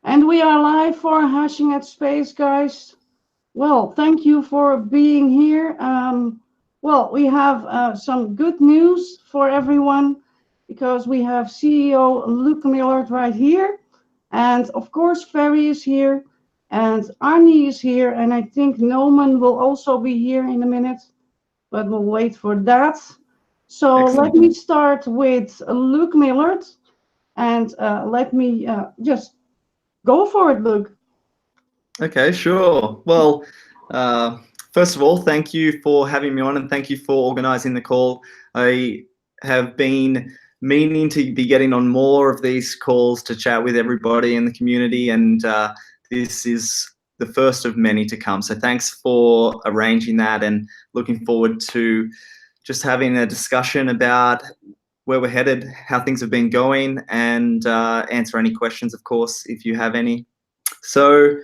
And we are live for Hashing at Space, guys. Well, thank you for being here. Well, we have some good news for everyone because we have CEO Luke Millard right here. And of course, Ferry is here and Arnie is here. And I think Noman will also be here in a minute, but we'll wait for that. So let me start with Luke Millard and let me just go for it, Luke. Okay, sure. Well, first of all, thank you for having me on and thank you for organizing the call. I have been meaning to be getting on more of these calls to chat with everybody in the community, and this is the first of many to come. So thanks for arranging that, and looking forward to just having a discussion about where we're headed, how things have been going, and answer any questions, of course, if you have any. So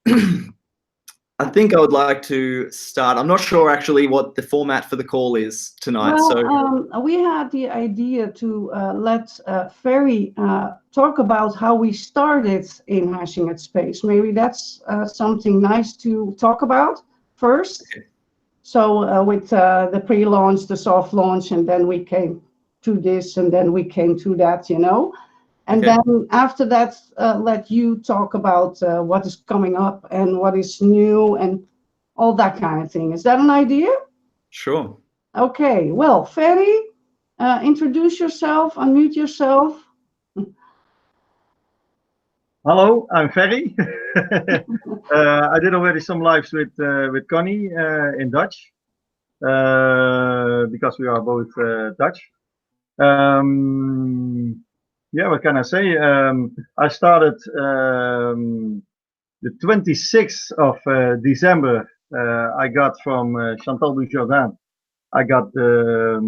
I think I would like to start. I'm not sure actually what the format for the call is tonight. Well, we had the idea to let Ferry talk about how we started in Hashing at Space. Maybe that's something nice to talk about first. Okay. So with the pre-launch, the soft launch, and then we came to this, and then we came to that, you know. And okay. Then after that, let you talk about what is coming up and what is new and all that kind of thing. Is that an idea? Sure. Okay. Well, Ferry, introduce yourself, unmute yourself. Hello, I'm Ferry. I did already some lives with Conny in Dutch because we are both Dutch. Yeah, what can I say? I started the 26th of December. I got from Chantal Dujardin. I got the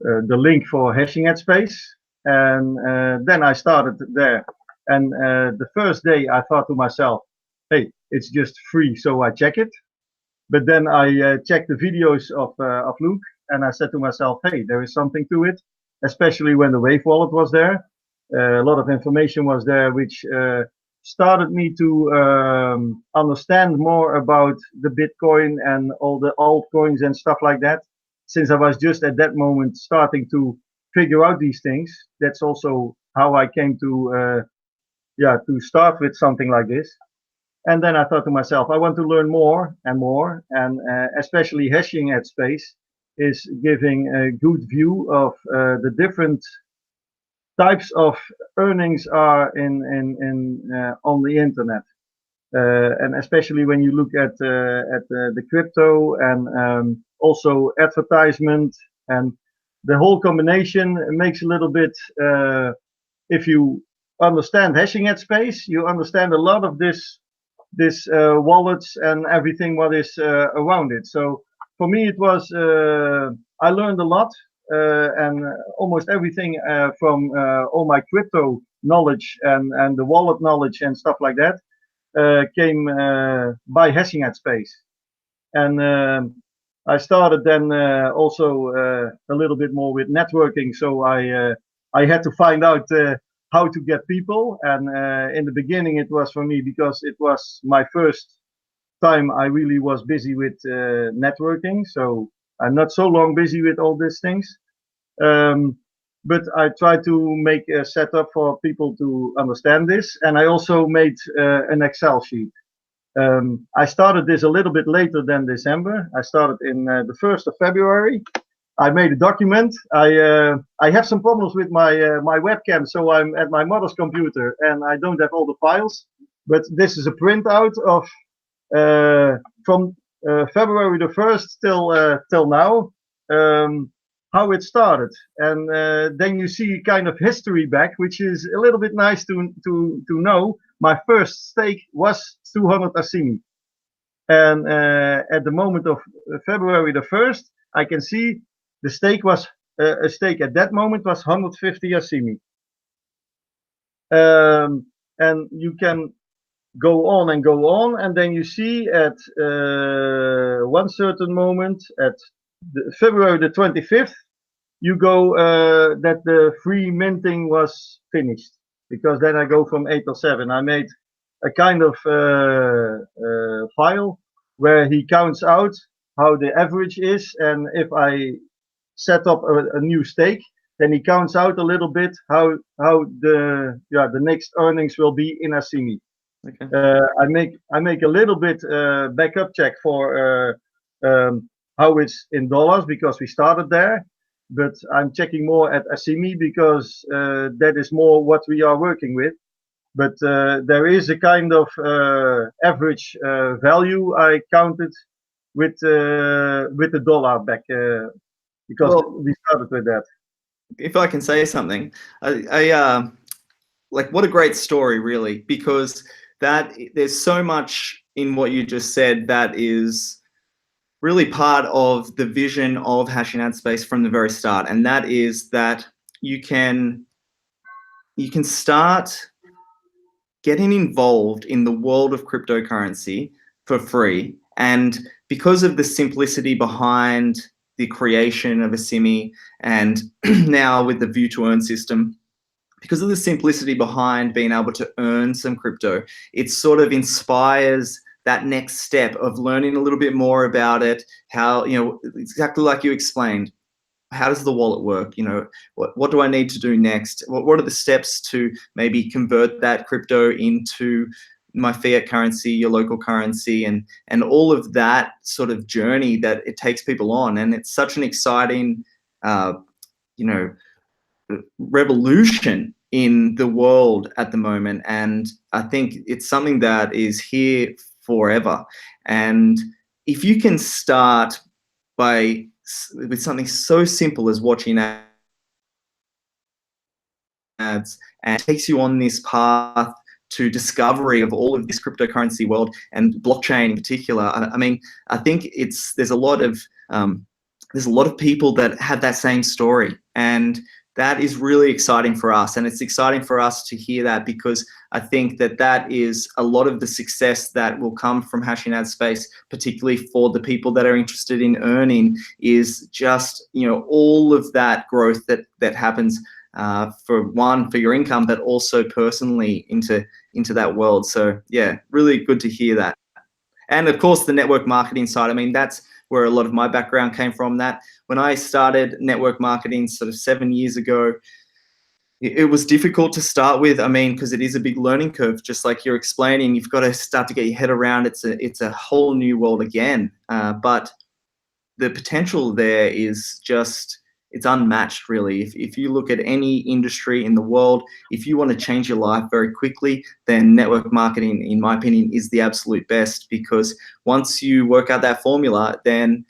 link for Hashing at Space, and then I started there. And the first day I thought to myself, hey, it's just free, so I check it. But then I checked the videos of Luke, and I said to myself, hey, there is something to it. Especially when the Wave wallet was there. A lot of information was there, which started me to understand more about the Bitcoin and all the altcoins and stuff like that. Since I was just at that moment starting to figure out these things, that's also how I came to start with something like this. And then I thought to myself, I want to learn more and more, and especially Hashing at Space is giving a good view of the different types of earnings are on the internet, and especially when you look at the crypto and also advertisement, and the whole combination makes a little bit. If you understand Hashing at Space, you understand a lot of this wallets and everything what is around it. So for me, it was, I learned a lot, and almost everything from all my crypto knowledge and the wallet knowledge and stuff like that came by Hashing at Space. And I started then also a little bit more with networking. So I had to find out how to get people. And in the beginning, it was for me because it was my first time I really was busy with networking. So I'm not so long busy with all these things. But I try to make a setup for people to understand this. And I also made an Excel sheet. I started this a little bit later than December. I started in the 1st of February. I made a document. I have some problems with my webcam, so I'm at my mother's computer and I don't have all the files. But this is a printout of from February the 1st till now, how it started, and then you see kind of history back, which is a little bit nice to know. My first stake was 200 Asimi, and at the moment of February the 1st, I can see the stake was a stake at that moment was 150 Asimi, and you can go on and go on, and then you see at one certain moment at February the 25th, you go that the free minting was finished. because then I go from 8 or 7. I made a kind of file where he counts out how the average is, and if I set up a new stake, then he counts out a little bit how the next earnings will be in Asimi. Okay. I make a little bit backup check for how it's in dollars because we started there, but I'm checking more at Asimi because that is more what we are working with. But there is a kind of average value I counted with the dollar back because we started with that. If I can say something, I like, what a great story, really, because there's so much in what you just said that is really part of the vision of Hashing Ad Space from the very start, and that is that you can start getting involved in the world of cryptocurrency for free. And because of the simplicity behind the creation of Asimi, and now with the View to Earn system, because of the simplicity behind being able to earn some crypto, it sort of inspires that next step of learning a little bit more about it, how, exactly like you explained, how does the wallet work? What do I need to do next? What are the steps to maybe convert that crypto into my fiat currency, your local currency, and all of that sort of journey that it takes people on. And it's such an exciting, revolution in the world at the moment. And I think it's something that is here forever. And if you can start with something so simple as watching ads, and it takes you on this path to discovery of all of this cryptocurrency world and blockchain in particular. I mean, I think there's a lot of people that have that same story, and that is really exciting for us. And it's exciting for us to hear that, because I think that is a lot of the success that will come from Hashing Ad Space, particularly for the people that are interested in earning, is just, all of that growth that happens for your income, but also personally into that world. So yeah, really good to hear that. And of course, the network marketing side, I mean, that's where a lot of my background came from. That when I started network marketing sort of 7 years ago, it was difficult to start with. I mean, because it is a big learning curve, just like you're explaining. You've got to start to get your head around. It's a whole new world again. But the potential there is just, it's unmatched, really. If you look at any industry in the world, if you want to change your life very quickly, then network marketing, in my opinion, is the absolute best, because once you work out that formula, then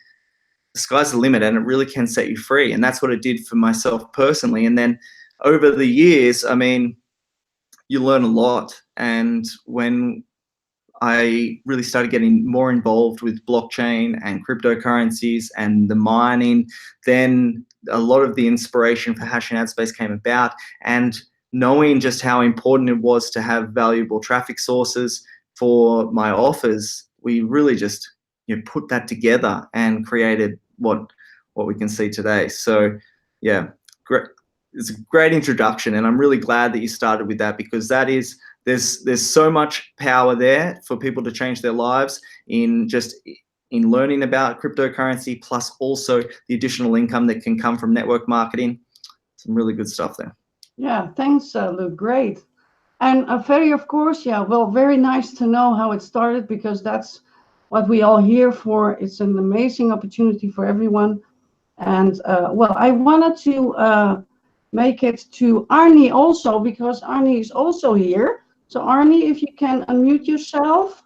the sky's the limit, and it really can set you free. And that's what it did for myself personally. And then over the years, I mean, you learn a lot. And when I really started getting more involved with blockchain and cryptocurrencies and the mining, then a lot of the inspiration for Hashing Ad Space came about. And knowing just how important it was to have valuable traffic sources for my offers, we really just put that together and created what we can see today. So yeah, great. It's a great introduction, and I'm really glad that you started with that, because there's so much power there for people to change their lives in learning about cryptocurrency, plus also the additional income that can come from network marketing. Some really good stuff there. Yeah, thanks, Luke. Great. And Ferry, of course, yeah, well, very nice to know how it started, because that's what we all here for. It's an amazing opportunity for everyone. And well, I wanted to make it to Arnie also, because Arnie is also here. So Arnie, if you can unmute yourself.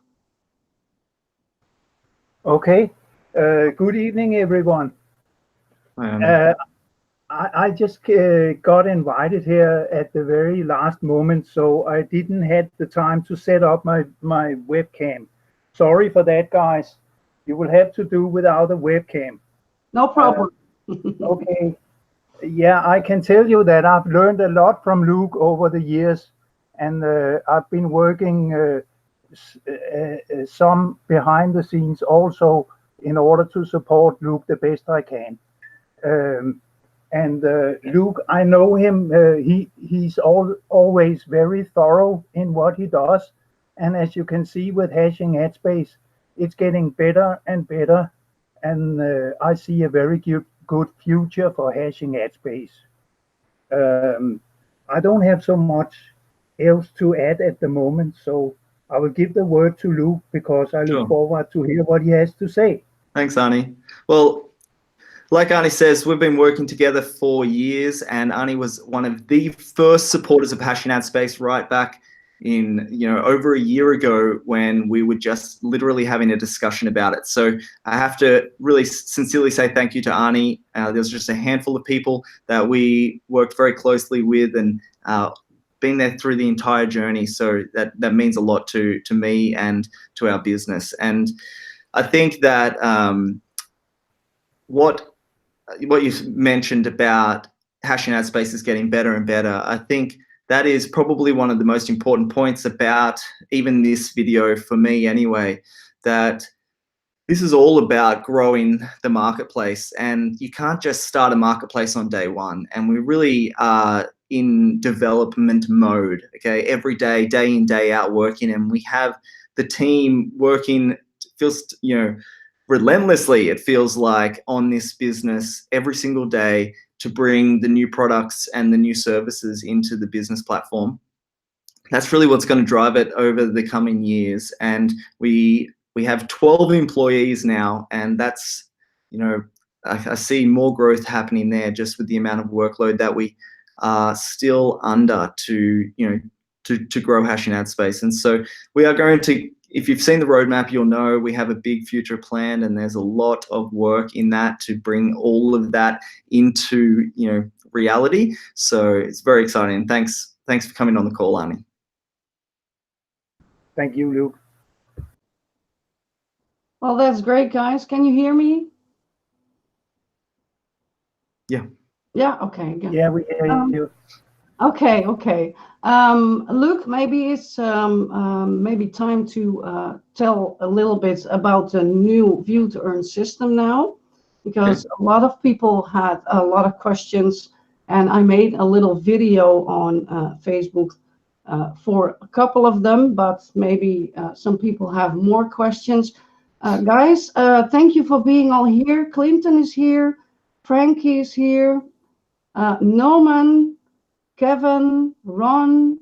Okay. Good evening, everyone. I just got invited here at the very last moment, so I didn't have the time to set up my webcam. Sorry for that, guys. You will have to do without a webcam. No problem. Okay. Yeah, I can tell you that I've learned a lot from Luke over the years, and I've been working some behind the scenes also in order to support Luke the best I can. And Luke, I know him. He's always very thorough in what he does. And as you can see with hashing headspace, it's getting better and better. And I see a very good future for hashing headspace. I don't have so much else to add at the moment, so I will give the word to Luke because I look forward to hear what he has to say. Thanks, Arnie. Well, like Arnie says, we've been working together for years, and Arnie was one of the first supporters of Hashing Ad Space right back in, over a year ago when we were just literally having a discussion about it. So I have to really sincerely say thank you to Arnie. There's just a handful of people that we worked very closely with and been there through the entire journey. So that means a lot to me and to our business. And I think that what you mentioned about Hashing Ad Space is getting better and better, I think that is probably one of the most important points about even this video for me anyway, that this is all about growing the marketplace, and you can't just start a marketplace on day one. And we really are in development mode, okay, every day, day in, day out working, and we have the team working, feels, relentlessly, it feels like, on this business every single day to bring the new products and the new services into the business platform. That's really what's going to drive it over the coming years. And we have 12 employees now, and that's, I see more growth happening there just with the amount of workload that we are still under to grow Hashing Ad Space. And so we are going to, if you've seen the roadmap, you'll know we have a big future planned, and there's a lot of work in that to bring all of that into reality. So it's very exciting. Thanks for coming on the call, Arnie. Thank you, Luke. Well, that's great, guys. Can you hear me? Yeah. Yeah. Okay. Good. Yeah, we hear you. Okay. Luke, maybe it's maybe time to tell a little bit about the new view to earn system now, because a lot of people had a lot of questions, and I made a little video on Facebook for a couple of them, but maybe some people have more questions. Guys, thank you for being all here. Clinton is here, Frankie is here, Norman, Kevin, Ron,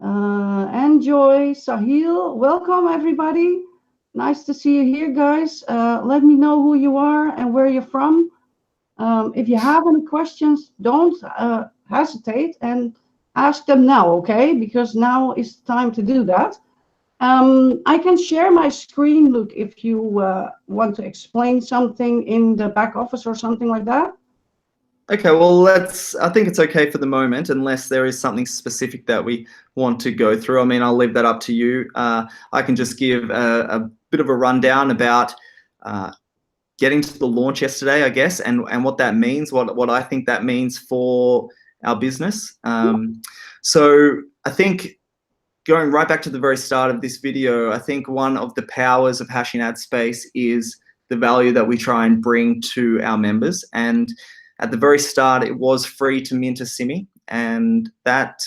Enjoy, Sahil. Welcome, everybody. Nice to see you here, guys. Let me know who you are and where you're from. If you have any questions, don't hesitate and ask them now, okay? Because now is time to do that. I can share my screen, Luke, if you want to explain something in the back office or something like that. Okay, well, I think it's okay for the moment, unless there is something specific that we want to go through. I mean, I'll leave that up to you. I can just give a bit of a rundown about getting to the launch yesterday, I guess, and what that means, what I think that means for our business. So I think going right back to the very start of this video, I think one of the powers of Hashing Ad Space is the value that we try and bring to our members. And at the very start, it was free to mint Asimi, and that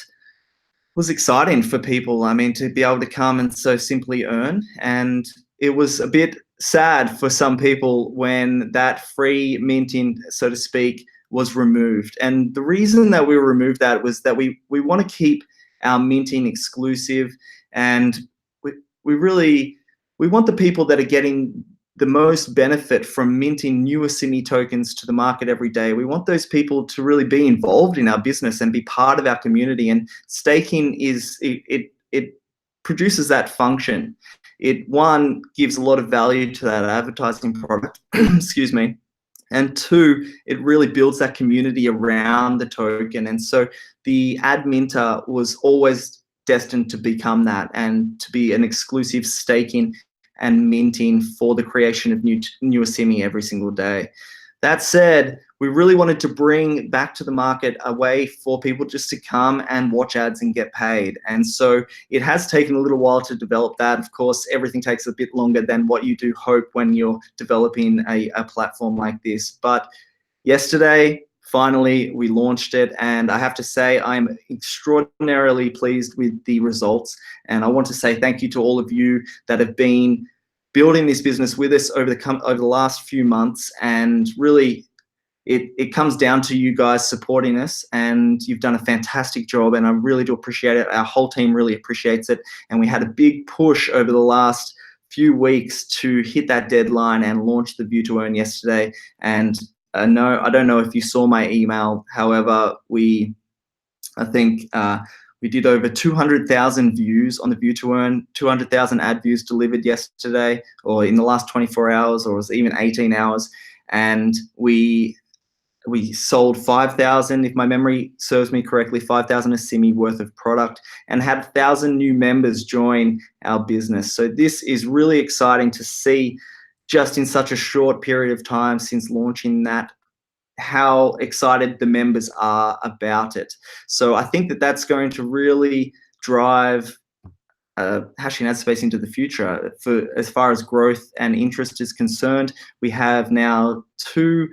was exciting for people. I mean, to be able to come and so simply earn. And it was a bit sad for some people when that free minting, so to speak, was removed. And the reason that we removed that was that we want to keep our minting exclusive, and we want the people that are getting the most benefit from minting new Asimi tokens to the market every day. We want those people to really be involved in our business and be part of our community. And staking it produces that function. It, one, gives a lot of value to that advertising product, excuse me, and two, it really builds that community around the token. And so the ad minter was always destined to become that and to be an exclusive staking and minting for the creation of new Asimi every single day. That said, we really wanted to bring back to the market a way for people just to come and watch ads and get paid. And so it has taken a little while to develop that. Of course, everything takes a bit longer than what you do hope when you're developing a platform like this. But yesterday, finally we launched it, and I have to say I'm extraordinarily pleased with the results. And I want to say thank you to all of you that have been building this business with us over the last few months. And really, it comes down to you guys supporting us, and you've done a fantastic job, and I really do appreciate it. Our whole team really appreciates it, and we had a big push over the last few weeks to hit that deadline and launch the View to Earn yesterday. And I don't know if you saw my email. However, I think we did over 200,000 views on the View to Earn, 200,000 ad views delivered yesterday, or in the last 24 hours, or it was even 18 hours. And we sold 5,000, if my memory serves me correctly, 5,000 Asimi worth of product, and had 1,000 new members join our business. So this is really exciting to see, just in such a short period of time since launching that, how excited the members are about it. So I think that that's going to really drive Hashing Ad Space into the future. For as far as growth and interest is concerned, we have now 2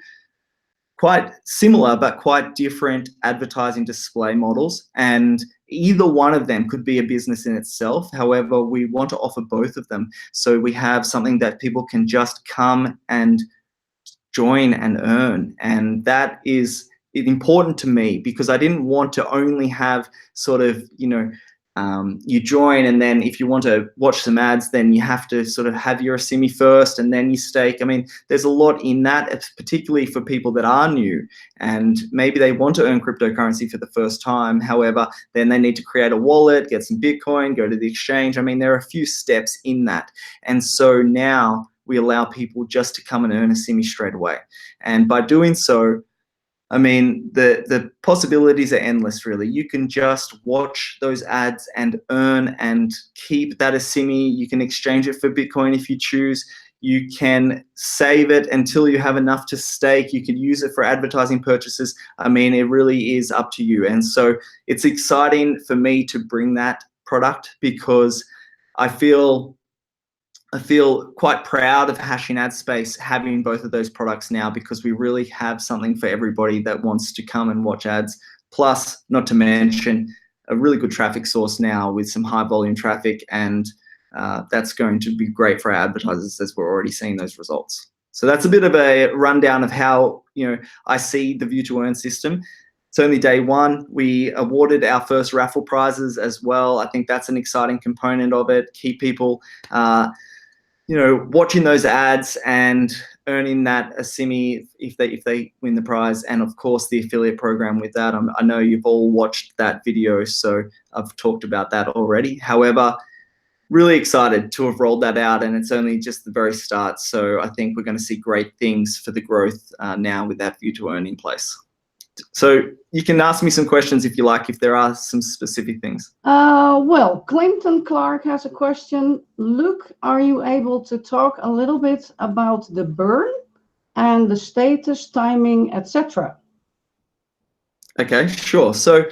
quite similar but quite different advertising display models, and either one of them could be a business in itself. However, we want to offer both of them, so we have something that people can just come and join and earn. And that is important to me, because I didn't want to only have sort of, you join, and then if you want to watch some ads, then you have to sort of have your Asimi first and then you stake. I mean, there's a lot in that, particularly for people that are new and maybe they want to earn cryptocurrency for the first time. However, then they need to create a wallet, get some Bitcoin, go to the exchange. I mean, there are a few steps in that. And so now we allow people just to come and earn Asimi straight away. And by doing so, I mean, the possibilities are endless, really. You can just watch those ads and earn and keep that Asimi. You can exchange it for Bitcoin if you choose. You can save it until you have enough to stake. You can use it for advertising purchases. I mean, it really is up to you. And so it's exciting for me to bring that product, because I feel quite proud of Hashing Ad Space having both of those products now, because we really have something for everybody that wants to come and watch ads. Plus, not to mention, a really good traffic source now with some high volume traffic, and that's going to be great for our advertisers, as we're already seeing those results. So that's a bit of a rundown of how I see the View to Earn system. It's only day one. We awarded our first raffle prizes as well. I think that's an exciting component of it. Keep people watching those ads and earning that Asimi if they win the prize, and of course the affiliate program with that. I know you've all watched that video, so I've talked about that already. However, really excited to have rolled that out, and it's only just the very start. So I think we're going to see great things for the growth now with that View to Earn in place. So you can ask me some questions if you like, if there are some specific things. Well, Clinton Clark has a question. Luke, are you able to talk a little bit about the burn and the status, timing, etc.? Okay, sure. So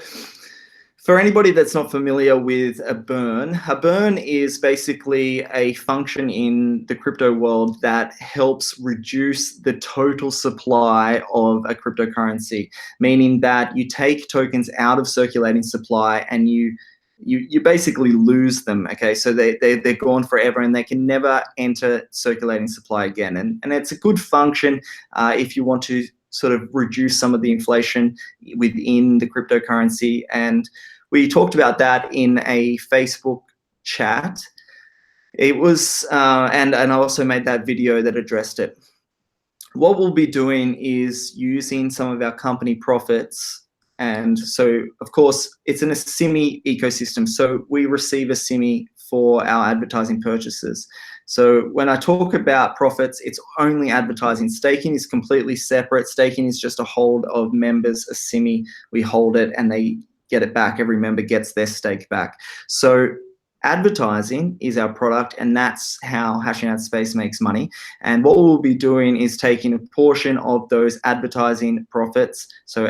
for anybody that's not familiar with a burn is basically a function in the crypto world that helps reduce the total supply of a cryptocurrency, meaning that you take tokens out of circulating supply and you basically lose them. Okay, so they're gone forever and they can never enter circulating supply again. And it's a good function if you want to sort of reduce some of the inflation within the cryptocurrency. And we talked about that in a Facebook chat. It was, and I also made that video that addressed it. What we'll be doing is using some of our company profits. And so, of course, it's an Asimi ecosystem. So we receive Asimi for our advertising purchases. So when I talk about profits, it's only advertising. Staking is completely separate. Staking is just a hold of members' Asimi. We hold it and they get it back. Every member gets their stake back. So advertising is our product, and that's how Hashing Ad Space makes money. And what we'll be doing is taking a portion of those advertising profits, so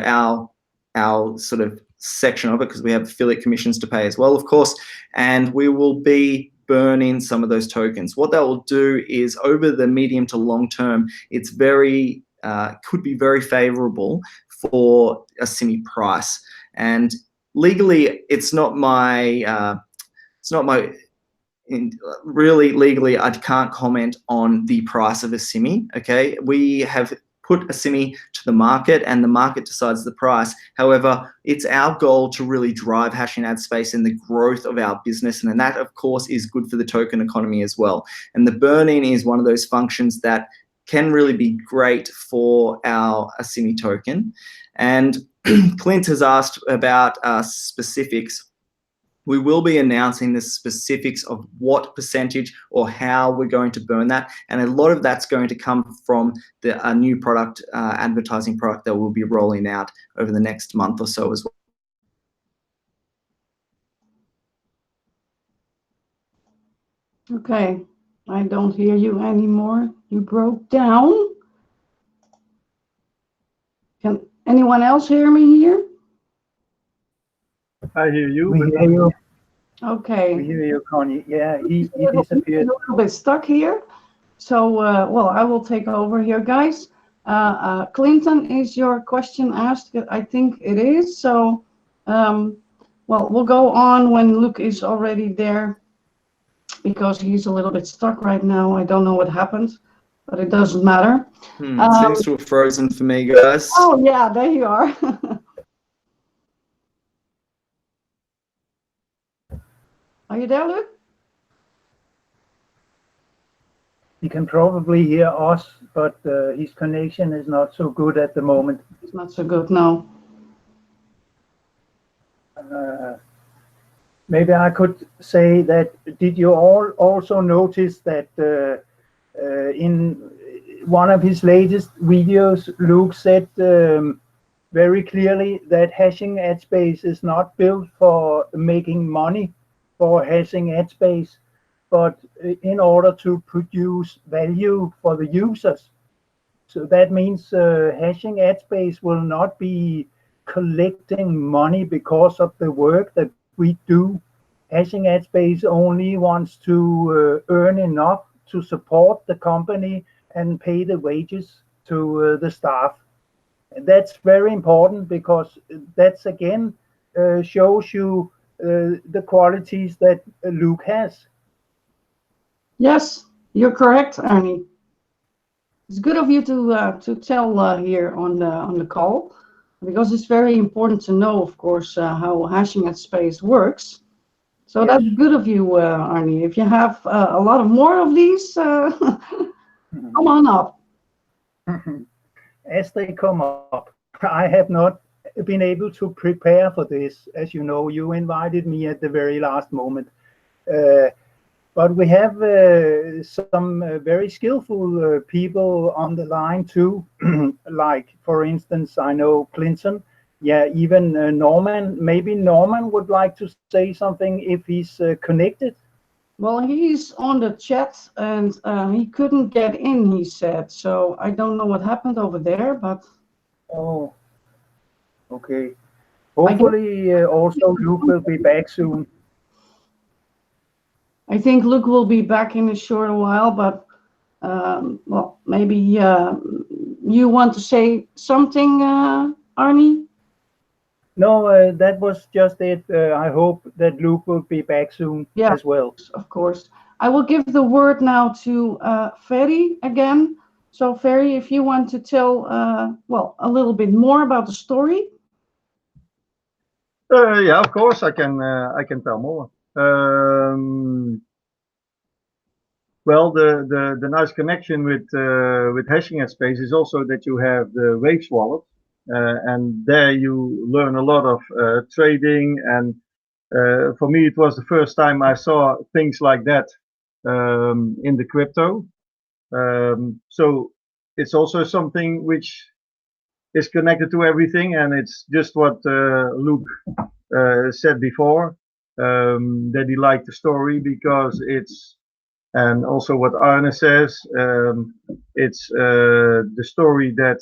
our sort of section of it, because we have affiliate commissions to pay as well, of course, and we will be burning some of those tokens. What that will do is, over the medium to long term, it's could be very favorable for Asimi price. And legally, it's not my really legally, I can't comment on the price of Asimi. Okay, we have put Asimi to the market, and the market decides the price. However, it's our goal to really drive hashing ad space in the growth of our business, and that, of course, is good for the token economy as well. And the burn-in is one of those functions that can really be great for our Asimi token. And Clint has asked about specifics. We will be announcing the specifics of what percentage or how we're going to burn that. And a lot of that's going to come from the new product, advertising product that we'll be rolling out over the next month or so as well. Okay, I don't hear you anymore. You broke down. Can anyone else hear me here? I hear you. We hear you. Okay. We hear you, Conny. Yeah, he He's disappeared. a little bit stuck here. So, well, I will take over here, guys. Clinton, is your question asked? I think it is. So, well, we'll go on when Luke is already there, because he's a little bit stuck right now. I don't know what happened, but it doesn't matter. Seems to have frozen for me, guys. Oh, yeah, there you are. Are you there, Luke? He can probably hear us, but his connection is not so good at the moment. It's not so good, no. Maybe I could say that, did you all also notice that in one of his latest videos, Luke said very clearly that hashing ad space is not built for making money for hashing ad space, but in order to produce value for the users. So that means hashing ad space will not be collecting money because of the work that we do. Hashing ad space only wants to earn enough to support the company and pay the wages to the staff. And that's very important, because that's again shows you the qualities that Luke has. Yes, you're correct, Arnie. It's good of you to tell here on the call, because it's very important to know, of course, how hashing at space works. So Yes. That's good of you, Arnie. If you have a lot of more of these, come on up. As they come up, I have not been able to prepare for this. As you know, you invited me at the very last moment. But we have some very skillful people on the line too. Like, for instance, I know Clinton. Yeah, even Norman. Maybe Norman would like to say something if he's connected. Well, he's on the chat, and he couldn't get in, he said. So I don't know what happened over there, but... Oh, okay. Hopefully also Luke will be back soon. I think Luke will be back in a short while, but well, maybe you want to say something, Arnie? No, that was just it. I hope that Luke will be back soon as well. Of course. I will give the word now to Ferry again. So Ferry, if you want to tell, well, a little bit more about the story. Yeah, of course I can tell more. Well, the nice connection with hashing at space is also that you have the Waves wallet, and there you learn a lot of trading. And for me, it was the first time I saw things like that in the crypto. So it's also something which is connected to everything, and it's just what Luke said before, that he liked the story because it's, and also what Arne says, it's the story that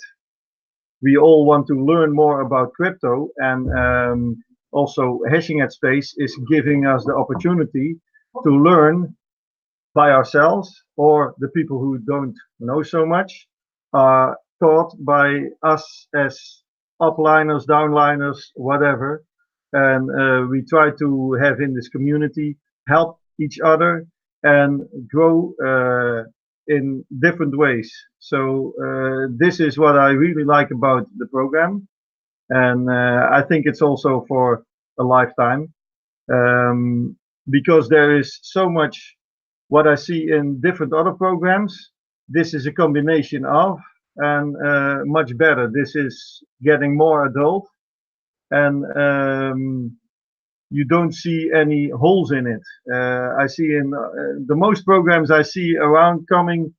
we all want to learn more about crypto, and also hashing at space is giving us the opportunity to learn by ourselves, or the people who don't know so much are taught by us as upliners, downliners, whatever. And we try to have in this community help each other and grow in different ways. So this is what I really like about the program. And I think it's also for a lifetime, because there is so much what I see in different other programs. This is a combination of, and much better. This is getting more adult, and you don't see any holes in it. I see in the most programs I see around coming,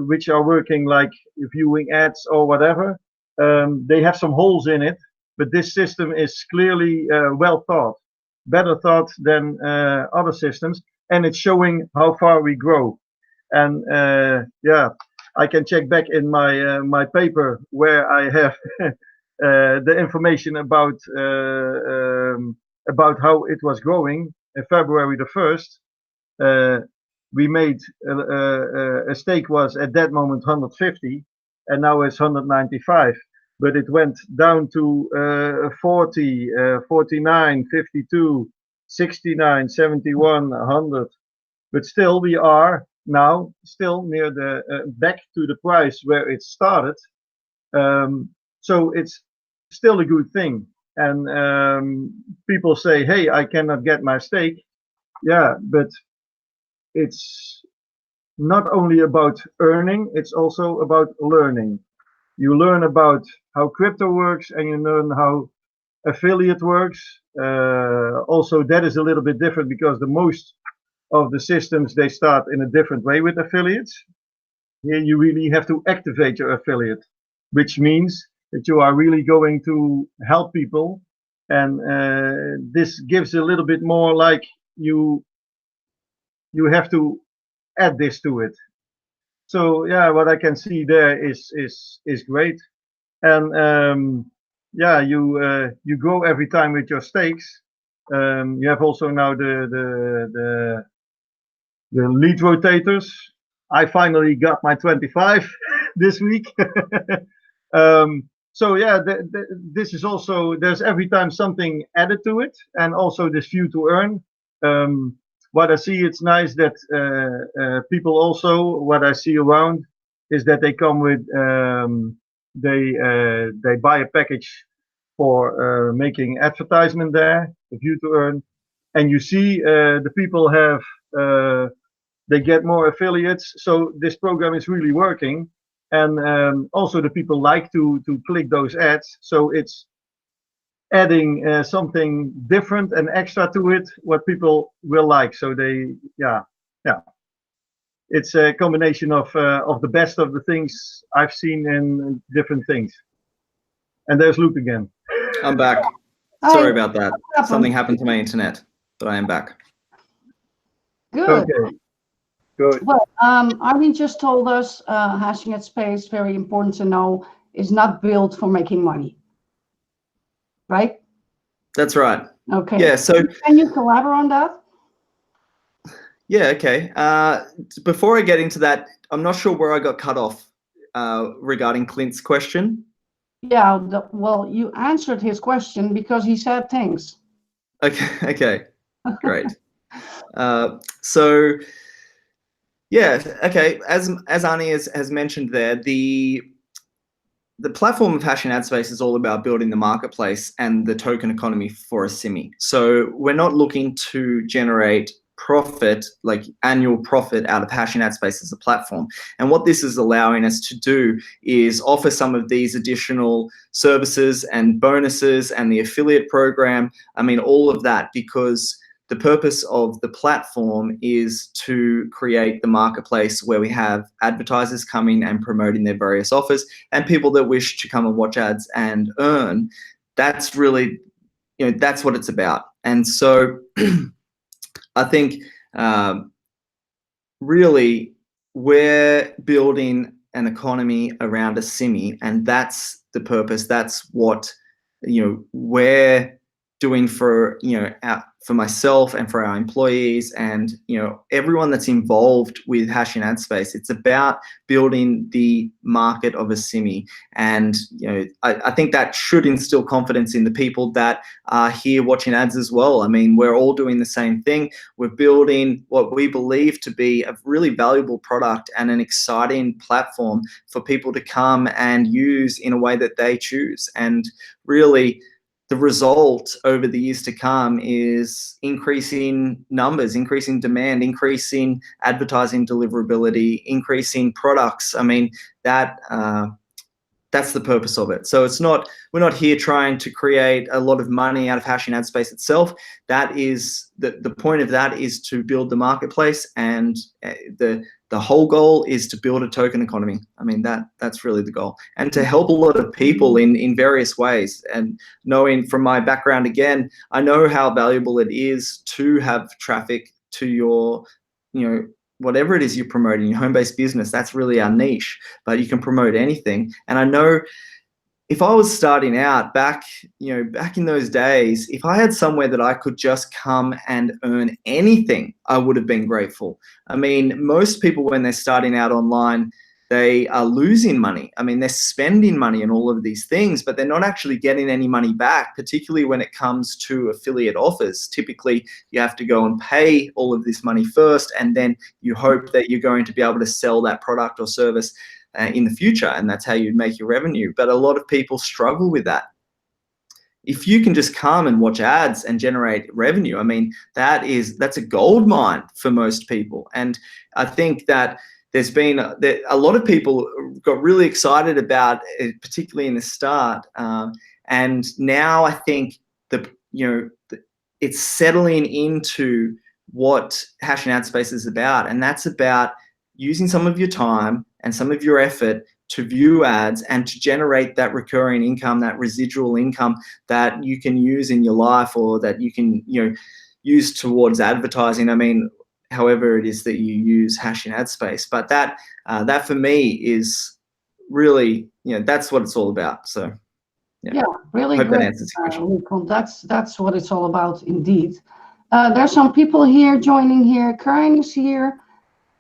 which are working like viewing ads or whatever, they have some holes in it, but this system is clearly well thought, better thought than other systems, and it's showing how far we grow. And yeah, I can check back in my paper where I have the information about how it was growing. In February the 1st, we made a stake was at that moment 150, and now it's 195. But it went down to 40, 49, 52, 69, 71, 100. But still, we are now still near the back to the price where it started. So it's still a good thing. And people say, hey, I cannot get my stake. Yeah, but it's not only about earning, it's also about learning. You learn about how crypto works, and you learn how affiliate works. Also, that is a little bit different because the most of the systems, they start in a different way with affiliates. Here you really have to activate your affiliate, which means that you are really going to help people. And this gives a little bit more like you have to add this to it. So yeah, what I can see there is great. And yeah, you grow every time with your stakes. You have also now the lead rotators. I finally got my 25 this week. So yeah, this is also, there's every time something added to it, and also this view to earn. What I see, it's nice that people also, what I see around is that they come with, they buy a package for making advertisement there, the view to earn. And you see the people have, they get more affiliates. So this program is really working. And also the people like to click those ads. So it's adding something different and extra to it, what people will like. So they, yeah. It's a combination of the best of the things I've seen in different things. And there's Luke again. I'm back. Hi. Sorry about that. Something happened to my internet, but I am back. Good. Okay. Good. Well, Arnie just told us hashing at space, very important to know, is not built for making money. Right? That's right. Okay. Yeah. So can you elaborate on that? Yeah. Okay. Before I get into that, I'm not sure where I got cut off regarding Clint's question. Yeah. Well, you answered his question because he said things. Okay. Okay. Great. So yeah. Okay. As Arnie has mentioned there, the platform of Hashing Ad Space is all about building the marketplace and the token economy for Asimi. So we're not looking to generate profit, like annual profit, out of Hashing Ad Space as a platform. And what this is allowing us to do is offer some of these additional services and bonuses and the affiliate program. I mean, all of that, because the purpose of the platform is to create the marketplace where we have advertisers coming and promoting their various offers, and people that wish to come and watch ads and earn. That's really, that's what it's about. And so I think really we're building an economy around Asimi, and that's the purpose. That's what, we're doing for, for myself and for our employees and, everyone that's involved with Hashing Ad Space. It's about building the market of Asimi. And, I think that should instill confidence in the people that are here watching ads as well. I mean, we're all doing the same thing. We're building what we believe to be a really valuable product and an exciting platform for people to come and use in a way that they choose. And really, the result over the years to come is increasing numbers, increasing demand, increasing advertising deliverability, increasing products. I mean, that's the purpose of it. So we're not here trying to create a lot of money out of Hashing Ad Space itself. That is the point of that is to build the marketplace, and the whole goal is to build a token economy. I mean, that's really the goal, and to help a lot of people in various ways. And knowing from my background, again, I know how valuable it is to have traffic to your, whatever it is you're promoting, your home-based business. That's really our niche, but you can promote anything. And I know if I was starting out back in those days, if I had somewhere that I could just come and earn anything, I would have been grateful. I mean, most people, when they're starting out online, they are losing money. I mean, they're spending money on all of these things, but they're not actually getting any money back, particularly when it comes to affiliate offers. Typically, you have to go and pay all of this money first, and then you hope that you're going to be able to sell that product or service in the future, and that's how you make your revenue. But a lot of people struggle with that. If you can just come and watch ads and generate revenue, I mean, that's a gold mine for most people. And I think that there's been a lot of people got really excited about it, particularly in the start, and now I think it's settling into what Hashing Ad Space is about, and that's about using some of your time and some of your effort to view ads and to generate that recurring income, that residual income that you can use in your life, or that you can use towards advertising. I mean, however it is that you use Hashing Ad Space. But that for me is really, that's what it's all about. So yeah, really hope great. that answers your question. That's what it's all about, indeed. There's some people here joining here. Karen is here.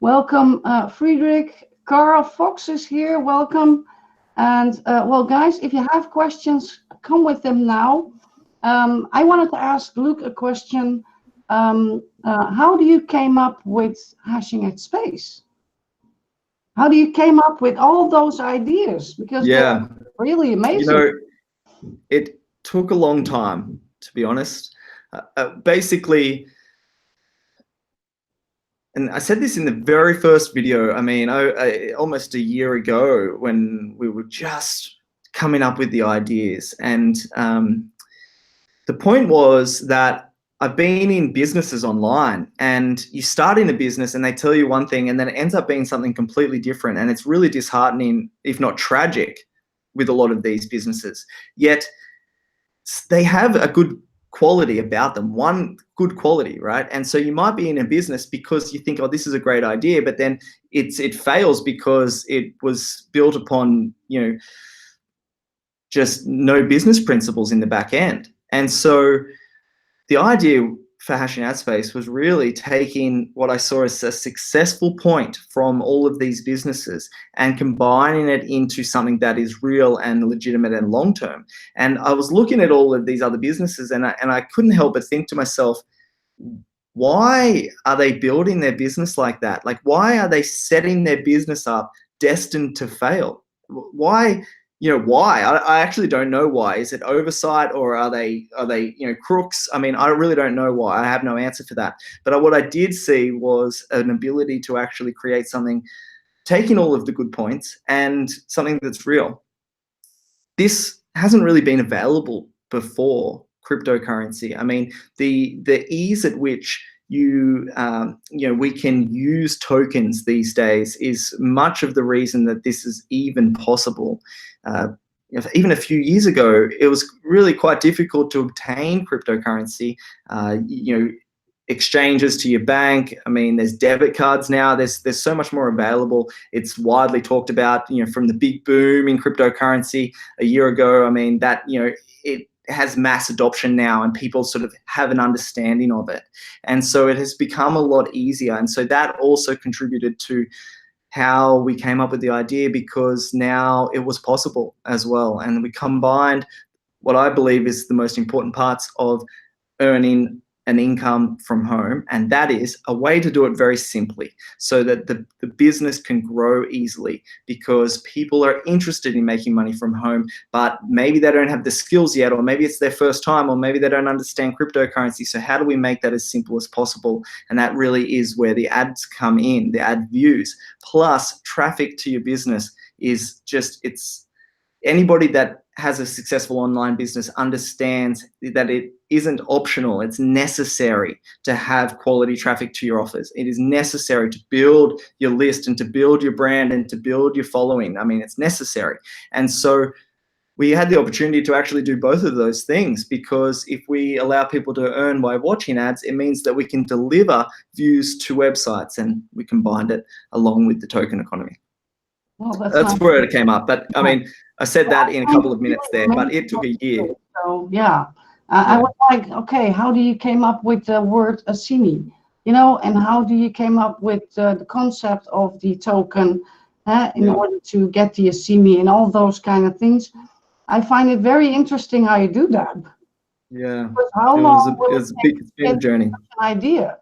Welcome, Friedrich. Carl Fox is here. Welcome. And well, guys, if you have questions, come with them now. I wanted to ask Luke a question. How do you came up with Hashing Ad Space? How do you came up with all those ideas? Because they're really amazing. It took a long time, to be honest. Basically, and I said this in the very first video, I mean, almost a year ago, when we were just coming up with the ideas. And the point was that I've been in businesses online, and you start in a business and they tell you one thing, and then it ends up being something completely different. And it's really disheartening, if not tragic, with a lot of these businesses. Yet they have a good quality about them, one good quality, right? And so you might be in a business because you think, oh, this is a great idea, but then it fails because it was built upon, just no business principles in the back end. And so the idea for Hashing Ad Space was really taking what I saw as a successful point from all of these businesses and combining it into something that is real and legitimate and long-term. And I was looking at all of these other businesses, and I couldn't help but think to myself, why are they building their business like that? Like, why are they setting their business up destined to fail? Why? Why? I actually don't know why. Is it oversight, or are they crooks? I mean, I really don't know why. I have no answer for that. But what I did see was an ability to actually create something, taking all of the good points and something that's real. This hasn't really been available before cryptocurrency. I mean, the ease at which we can use tokens these days is much of the reason that this is even possible. Even a few years ago, it was really quite difficult to obtain cryptocurrency. Exchanges to your bank. I mean, there's debit cards now. There's so much more available. It's widely talked about, from the big boom in cryptocurrency a year ago. I mean, that, it has mass adoption now, and people sort of have an understanding of it. And so it has become a lot easier. And so that also contributed to how we came up with the idea, because now it was possible as well. And we combined what I believe is the most important parts of earning an income from home, and that is a way to do it very simply so that the business can grow easily, because people are interested in making money from home, but maybe they don't have the skills yet, or maybe it's their first time, or maybe they don't understand cryptocurrency. So how do we make that as simple as possible? And that really is where the ads come in, the ad views, plus traffic to your business is just, it's anybody that has a successful online business understands that it isn't optional. It's necessary to have quality traffic to your offers. It is necessary to build your list and to build your brand and to build your following. I mean, it's necessary. And so we had the opportunity to actually do both of those things, because if we allow people to earn by watching ads, it means that we can deliver views to websites, and we combined it along with the token economy. Well, that's where it came up. But I mean, I said that in a couple of minutes there, but it took a year. So yeah, I was like, okay, how do you came up with the word Asimi, you know, and how do you came up with the concept of the token in order to get the Asimi and all those kind of things? I find it very interesting how you do that. Yeah, how long it's been a journey. An idea.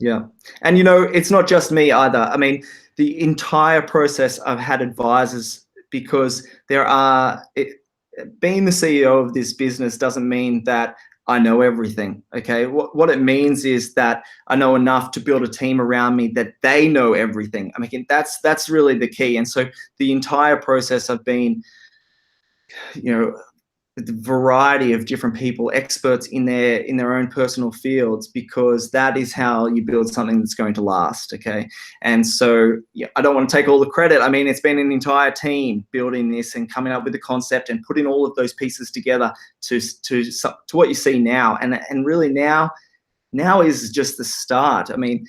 Yeah, and you know, it's not just me either. I mean, the entire process, I've had advisors, because being the CEO of this business doesn't mean that I know everything. Okay, what it means is that I know enough to build a team around me that they know everything. I mean, that's really the key. And so the entire process, I've been, you know, the variety of different people, experts in their own personal fields, because that is how you build something that's going to last. Okay, and so yeah, I don't want to take all the credit. I mean, it's been an entire team building this and coming up with the concept and putting all of those pieces together to what you see now. And really now is just the start. I mean,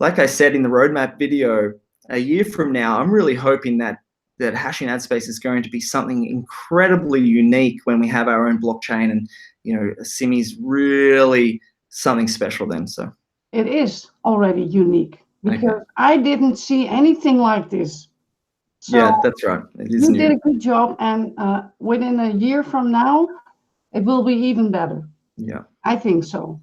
like I said in the roadmap video, a year from now, I'm really hoping that hashing ad space is going to be something incredibly unique when we have our own blockchain, and you know, Asimi's really something special then. So it is already unique, because I didn't see anything like this. So yeah, that's right. It is you new. did a good job, and within a year from now, it will be even better. Yeah, I think so.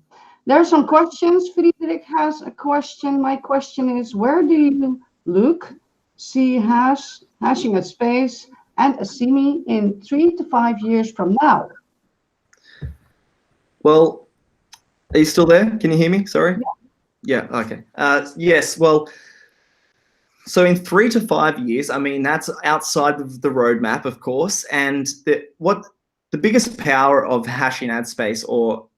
There are some questions. Friedrich has a question. My question is, where do you, Luke, see hashing at space and Asimi in 3 to 5 years from now? Well, are you still there? Can you hear me? Sorry. Yeah. Okay. Yes. Well, so in 3 to 5 years, I mean, that's outside of the roadmap, of course. And what the biggest power of hashing ad space, or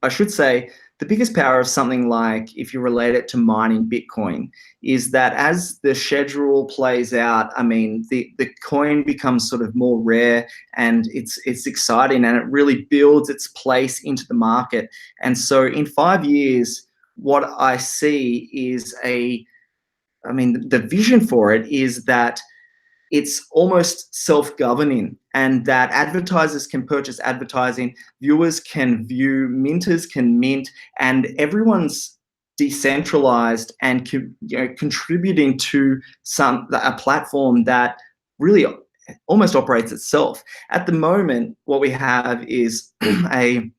I should say, the biggest power of something like, if you relate it to mining Bitcoin, is that as the schedule plays out, I mean, the coin becomes sort of more rare, and it's exciting, and it really builds its place into the market. And so in 5 years, what I see is the vision for it is that it's almost self-governing, and that advertisers can purchase advertising, viewers can view, minters can mint, and everyone's decentralized and contributing to a platform that really almost operates itself. At the moment, what we have is a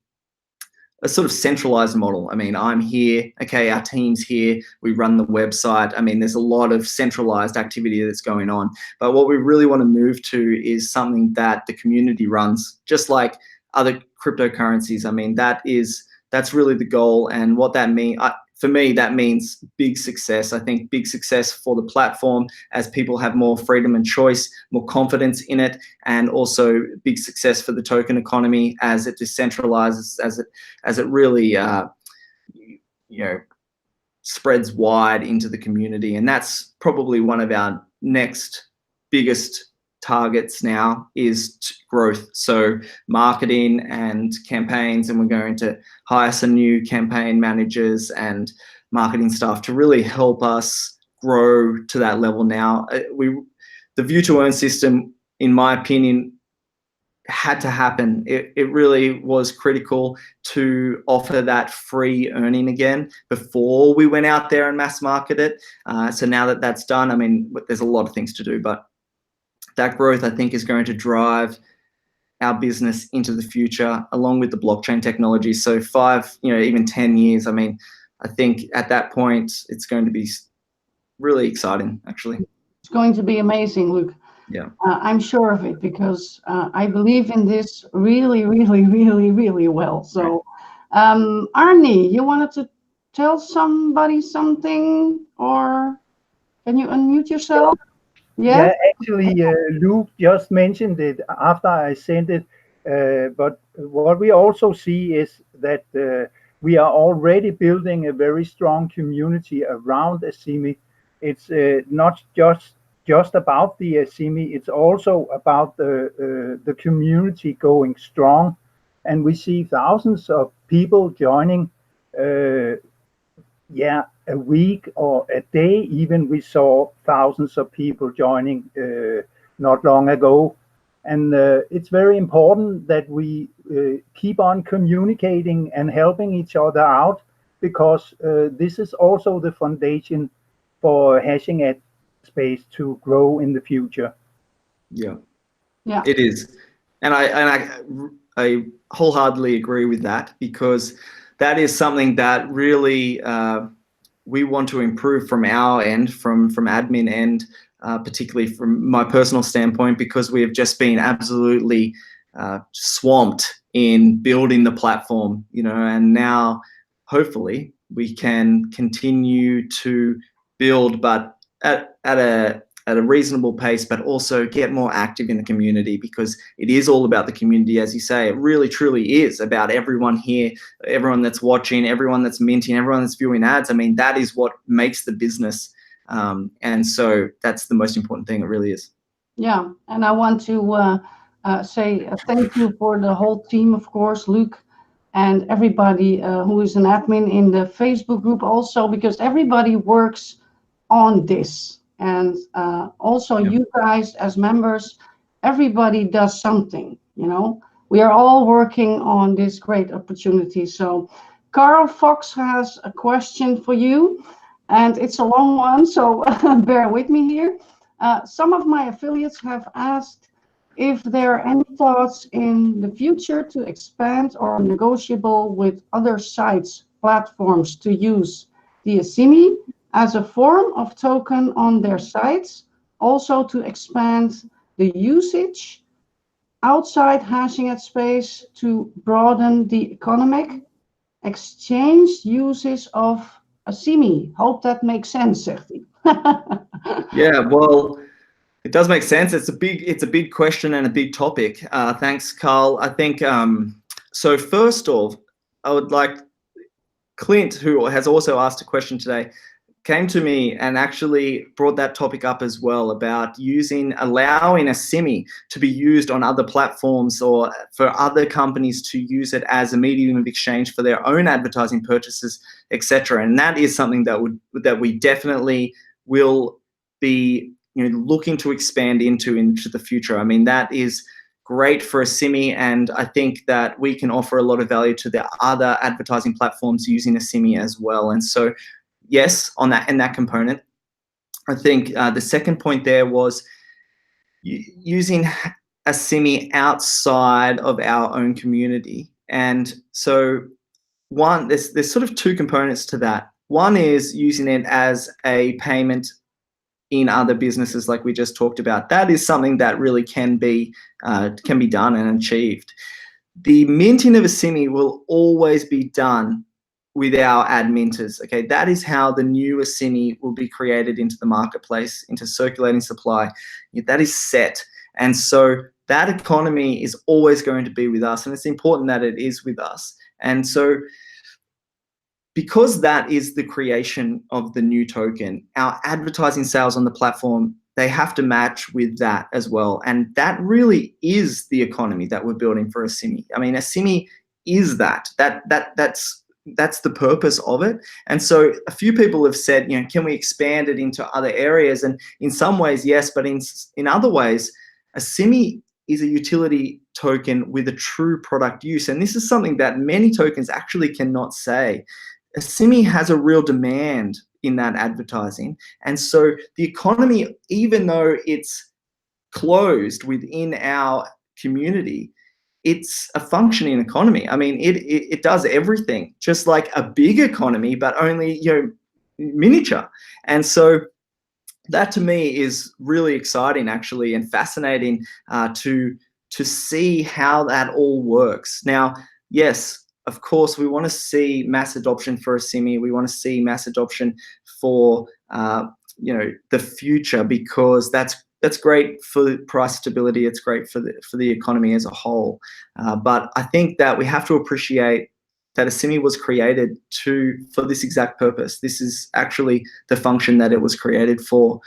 sort of centralized model. I mean, I'm here, okay, our team's here, we run the website. I mean, there's a lot of centralized activity that's going on. But what we really want to move to is something that the community runs, just like other cryptocurrencies. I mean, that's really the goal. And what that means, for me, that means big success. I think big success for the platform as people have more freedom and choice, more confidence in it, and also big success for the token economy as it decentralizes, as it really spreads wide into the community. And that's probably one of our next biggest targets now, is growth. So marketing and campaigns, and we're going to hire some new campaign managers and marketing staff to really help us grow to that level. Now, the view to earn system, in my opinion, had to happen. It really was critical to offer that free earning again before we went out there and mass market it. So now that that's done, I mean, there's a lot of things to do, but that growth, I think, is going to drive our business into the future along with the blockchain technology. So 5, even 10 years, I mean, I think at that point, it's going to be really exciting, actually. It's going to be amazing, Luke. Yeah. I'm sure of it because I believe in this really, really, really, really well. So, Arnie, you wanted to tell somebody something, or can you unmute yourself? Yeah, actually, Luke just mentioned it after I sent it. But what we also see is that we are already building a very strong community around Asimi. It's not just about the Asimi, it's also about the community going strong. And we see thousands of people joining, a week or a day. Even we saw thousands of people joining not long ago. And it's very important that we keep on communicating and helping each other out, because this is also the foundation for hashing at space to grow in the future. Yeah, Yeah, it is. And I wholeheartedly agree with that, because that is something that really we want to improve from our end, from admin end, particularly from my personal standpoint, because we have just been absolutely swamped in building the platform, and now hopefully we can continue to build, but at a reasonable pace, but also get more active in the community, because it is all about the community. As you say, it really truly is about everyone here, everyone that's watching, everyone that's minting, everyone that's viewing ads. I mean, that is what makes the business. And so that's the most important thing. It really is. yeah. And I want to say thank you for the whole team, of course, Luke, and everybody who is an admin in the Facebook group also, because everybody works on this. And also you guys as members, everybody does something, We are all working on this great opportunity. So Carl Fox has a question for you, and it's a long one, so bear with me here. Some of my affiliates have asked if there are any thoughts in the future to expand or negotiable with other sites, platforms to use the Asimi as a form of token on their sites, also to expand the usage outside hashing at space to broaden the economic exchange uses of Asimi. Hope that makes sense, zegt hij. Yeah, well, it does make sense. It's a big question and a big topic. Thanks, Carl. I think so. First off, I would like Clint, who has also asked a question today, came to me and actually brought that topic up as well, about allowing Asimi to be used on other platforms or for other companies to use it as a medium of exchange for their own advertising purchases, etc. And that is something that we definitely will be looking to expand into the future. I mean, that is great for Asimi, and I think that we can offer a lot of value to the other advertising platforms using Asimi as well. And so, yes, on that and that component. I think the second point there was using Asimi outside of our own community. And so there's sort of two components to that. One is using it as a payment in other businesses, like we just talked about. That is something that really can be done and achieved. The minting of Asimi will always be done with our ad minters. Okay, that is how the new Asimi will be created into the marketplace, into circulating supply. That is set, and so that economy is always going to be with us, and it's important that it is with us. And so, because that is the creation of the new token, our advertising sales on the platform, they have to match with that as well. And that really is the economy that we're building for Asimi. I mean, Asimi is that's the purpose of it. And so a few people have said, can we expand it into other areas? And in some ways, yes, but in other ways, Asimi is a utility token with a true product use. And this is something that many tokens actually cannot say. Asimi has a real demand in that advertising. And so the economy, even though it's closed within our community, it's a functioning economy. I mean, it does everything, just like a big economy, but only, you know, miniature. And so that to me is really exciting, actually, and fascinating to see how that all works. Now, yes, of course, we want to see mass adoption for Asimi. We want to see mass adoption for you know, the future, because that's great for price stability. It's great for the economy as a whole. But I think that we have to appreciate that Asimi was created for this exact purpose. This is actually the function that it was created for.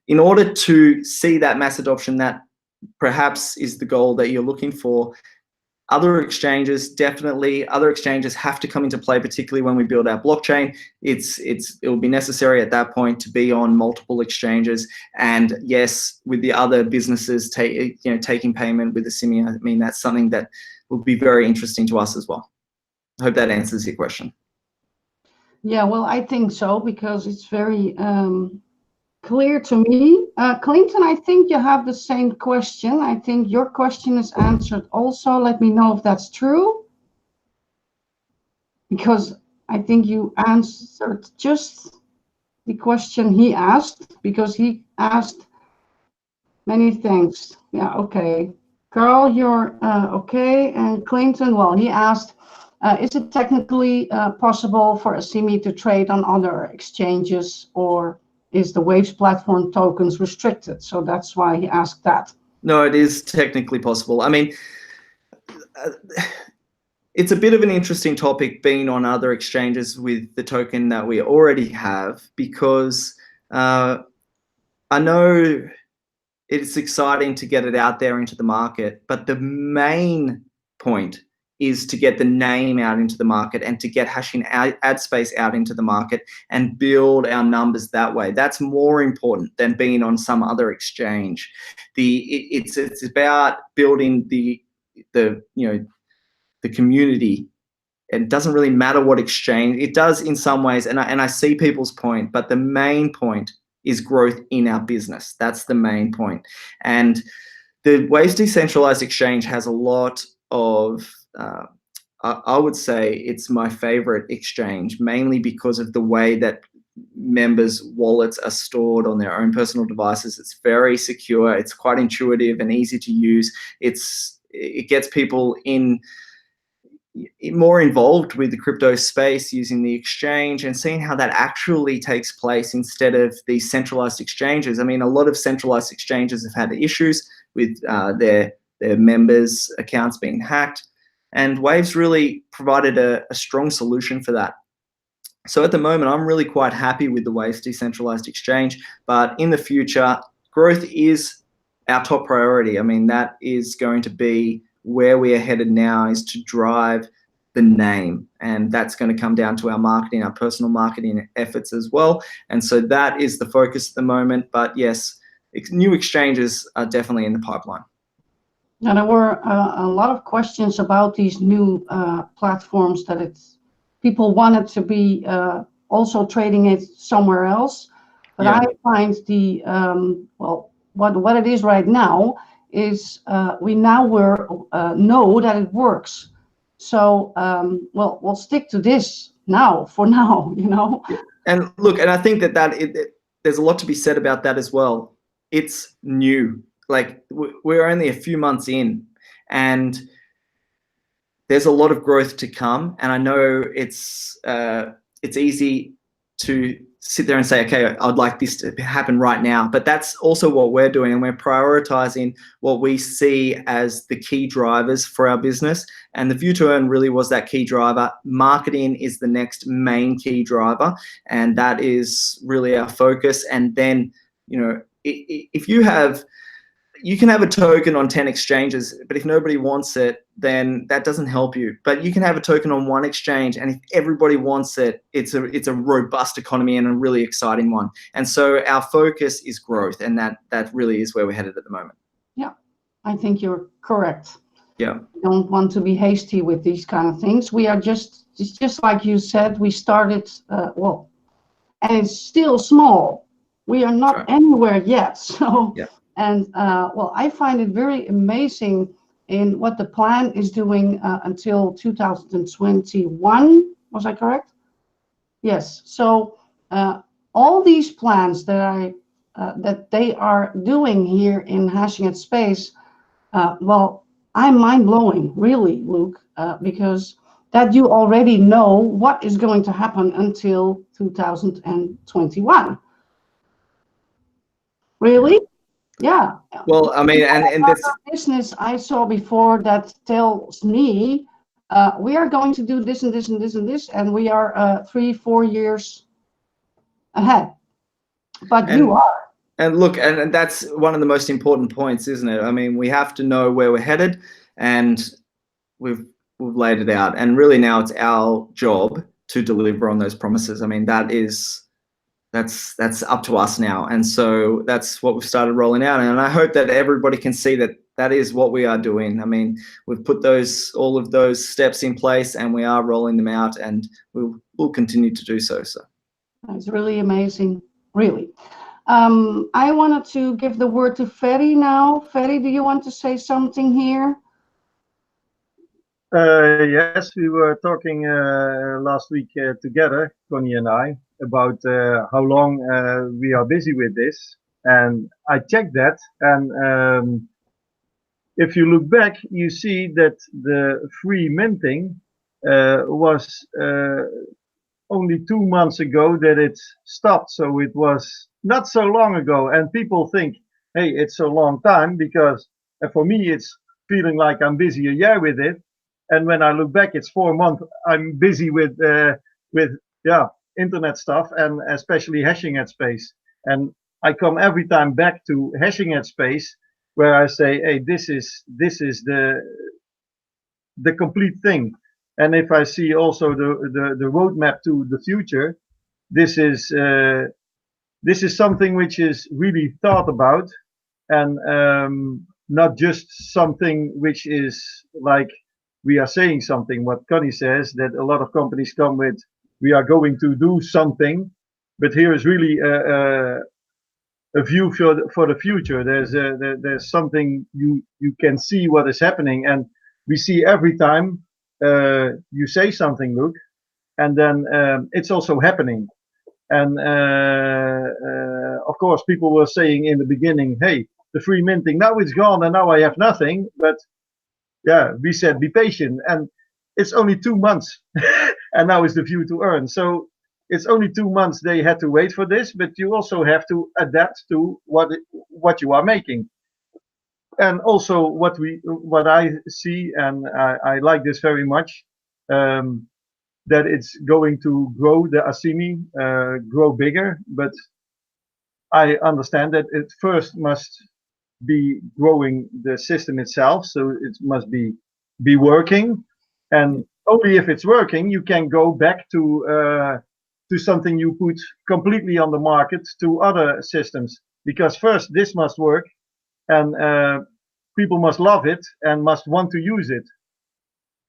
In order to see that mass adoption, that perhaps is the goal that you're looking for, other exchanges have to come into play, particularly when we build our blockchain. It will be necessary at that point to be on multiple exchanges. And yes, with the other businesses taking payment with Asimi, I mean, that's something that will be very interesting to us as well. I hope that answers your question. Yeah, well, I think so, because it's very clear to me. Clinton, I think you have the same question. I think your question is answered also. Let me know if that's true, because I think you answered just the question he asked, because he asked many things. Yeah, okay. Carl, you're okay. And Clinton, well, he asked, is it technically possible for Asimi to trade on other exchanges, or is the Waves platform tokens restricted? So that's why he asked that. No, it is technically possible. I mean, it's a bit of an interesting topic being on other exchanges with the token that we already have, because I know it's exciting to get it out there into the market, but the main point is to get the name out into the market and to get hashing ad space out into the market and build our numbers that way. That's more important than being on some other exchange. It's about building the community. It doesn't really matter what exchange. It does in some ways, and I see people's point, but the main point is growth in our business. That's the main point. And the Waves Decentralized Exchange has a lot of, I would say it's my favorite exchange, mainly because of the way that members' wallets are stored on their own personal devices. It's very secure. It's quite intuitive and easy to use. It gets people more involved with the crypto space using the exchange and seeing how that actually takes place instead of these centralized exchanges. I mean, a lot of centralized exchanges have had issues with their members' accounts being hacked, and Waves really provided a strong solution for that. So at the moment, I'm really quite happy with the Waves Decentralized Exchange, but in the future, growth is our top priority. I mean, that is going to be where we are headed now, is to drive the name, and that's going to come down to our marketing, our personal marketing efforts as well. And so that is the focus at the moment. But yes, new exchanges are definitely in the pipeline. Now, there were a lot of questions about these new platforms that people wanted to be also trading it somewhere else. But yeah. I find what it is right now is we now know that it works. So, we'll stick to this for now, you know. And look, and I think that there's a lot to be said about that as well. It's new. Like, we're only a few months in, and there's a lot of growth to come. And I know it's easy to sit there and say, okay, I'd like this to happen right now. But that's also what we're doing, and we're prioritizing what we see as the key drivers for our business. And the View to Earn really was that key driver. Marketing is the next main key driver, and that is really our focus. And then, you know, if you can have a token on 10 exchanges, but if nobody wants it, then that doesn't help you. But you can have a token on one exchange, and if everybody wants it, it's a robust economy and a really exciting one. And so our focus is growth, and that really is where we're headed at the moment. Yeah. I think you're correct. Yeah. We don't want to be hasty with these kind of things. We are it's just like you said, we started, well, and it's still small. We are not Right. anywhere yet. So, Yeah. and well, I find it very amazing in what the plan is doing until 2021. Was I correct? Yes. So all these plans that that they are doing here in Hashing at Space, well, I'm mind blowing, really, Luke, because that you already know what is going to happen until 2021. Really? Yeah. Well, I mean, and that's Business I saw before that tells me we are going to do this and this and this and this, and we are 3-4 years ahead. But and, you are. And look, and that's one of the most important points, isn't it? I mean, we have to know where we're headed, and we've laid it out. And really now it's our job to deliver on those promises. I mean, that's up to us now. And so that's what we've started rolling out. And I hope that everybody can see that that is what we are doing. I mean, we've put all of those steps in place, and we are rolling them out, and we'll continue to do so. So it's really amazing, really. I wanted to give the word to Ferry now. Ferry, do you want to say something here? Yes, we were talking last week together, Conny and I, about how long we are busy with this. And I checked that, and if you look back, you see that the free minting was only 2 months ago that it stopped. So it was not so long ago. And people think, hey, it's a long time, because for me, it's feeling like I'm busy a year with it. And when I look back, it's 4 months. I'm busy with internet stuff, and especially Hashing at Space. And I come every time back to Hashing at Space, where I say, hey, this is the complete thing. And if I see also the roadmap to the future, this is something which is really thought about, and not just something which is like we are saying something. What Conny says, that a lot of companies come with, we are going to do something, but here is really a view for the future. There's something you can see what is happening, and we see every time you say something, Luke, and then it's also happening. And of course, people were saying in the beginning, hey, the free minting, now it's gone and now I have nothing. But yeah, we said be patient, and it's only 2 months and now is the view to earn. So it's only 2 months they had to wait for this, but you also have to adapt to what you are making. And also what I see, and I like this very much, that it's going to grow, the Asimi grow bigger, but I understand that it first must be growing the system itself, so it must be working, and only if it's working you can go back to something you put completely on the market to other systems, because first this must work, and people must love it and must want to use it.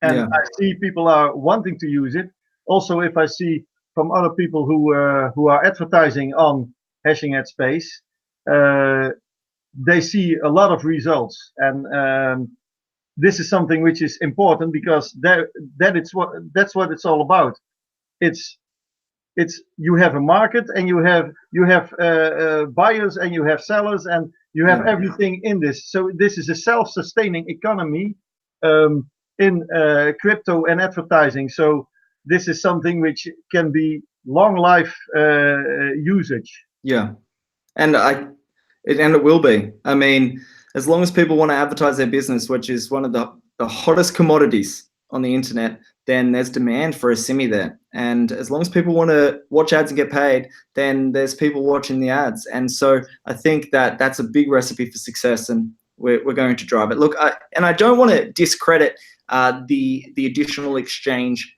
And yeah. I see people are wanting to use it. Also, if I see from other people who are advertising on Hashing at Space, they see a lot of results, and this is something which is important, because that's what it's all about. It's you have a market, and you have buyers, and you have sellers, and you have everything in this. So this is a self-sustaining economy in crypto and advertising. So this is something which can be long life usage. Yeah, and it will be. I mean, as long as people want to advertise their business, which is one of the hottest commodities on the internet, then there's demand for Asimi there. And as long as people want to watch ads and get paid, then there's people watching the ads. And so I think that that's a big recipe for success, and we're going to drive it. Look, I don't want to discredit the additional exchange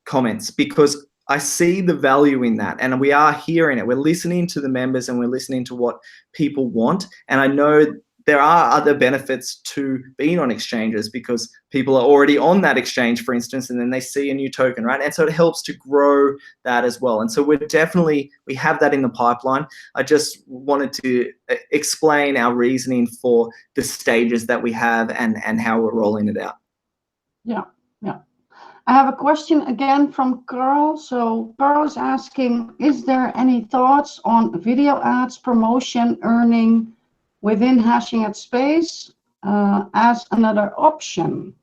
comments, because I see the value in that, and we are hearing it. We're listening to the members, and we're listening to what people want. And I know there are other benefits to being on exchanges because people are already on that exchange, for instance, and then they see a new token, right? And so it helps to grow that as well. And so we have that in the pipeline. I just wanted to explain our reasoning for the stages that we have and how we're rolling it out. Yeah, yeah. I have a question again from Carl. So Carl is asking, is there any thoughts on video ads, promotion, earning within hashing at space as another option?